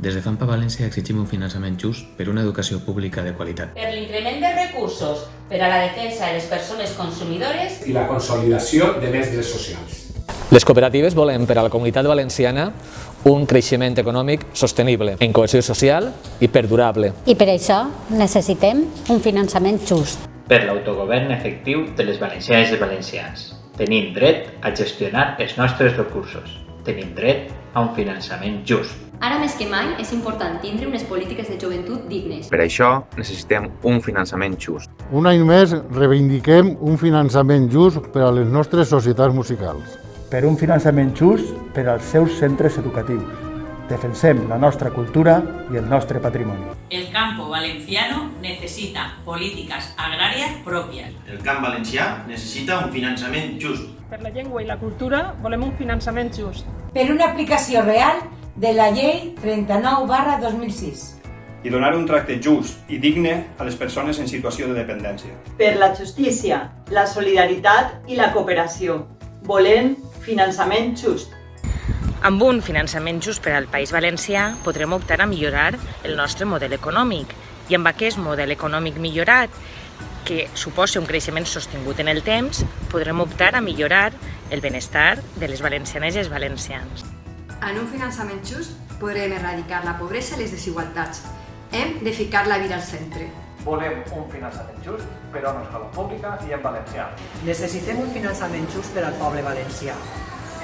Des de FAMPA València exigim un finançament just per una educació pública de qualitat. Per l'increment de recursos per a la defensa de les persones consumidores i la consolidació de més drets socials. Les cooperatives volem per a la comunitat valenciana un creixement econòmic sostenible, en cohesió social i perdurable. I per això necessitem un finançament just. Per l'autogovern efectiu de les valencianes i valencians. Tenim dret a gestionar els nostres recursos. Tenim dret a un finançament just. Ara més que mai és important tindre unes polítiques de joventut dignes. Per això necessitem un finançament just. Un any més reivindiquem un finançament just per a les nostres societats musicals. Per un finançament just per als seus centres educatius. Defensem la nostra cultura i el nostre patrimoni. El campo valenciano necesita políticas agrarias propias. El camp valencià necessita un finançament just. Per la llengua i la cultura volem un finançament just. Per una aplicació real de la llei 39/2006. I donar un tracte just i digne a les persones en situació de dependència. Per la justícia, la solidaritat i la cooperació. Volem finançament just. Amb un finançament just per al País Valencià podrem optar a millorar el nostre model econòmic i amb aquest model econòmic millorat, que suposa un creixement sostingut en el temps, podrem optar a millorar el benestar de les valencianes i els valencians. En un finançament just podrem erradicar la pobresa i les desigualtats. Hem de ficar la vida al centre. Volem un finançament just per a una escola pública i en valencià. Necessitem un finançament just per al poble valencià.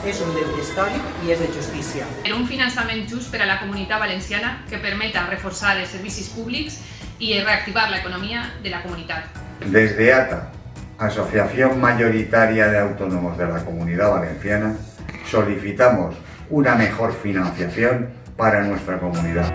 És un deure històric i és de justícia. Per un finançament just per a la comunitat valenciana que permeta reforçar els servicis públics y reactivar la economía de la comunidad. Desde ATA, Asociación Mayoritaria de Autónomos de la Comunidad Valenciana, solicitamos una mejor financiación para nuestra comunidad.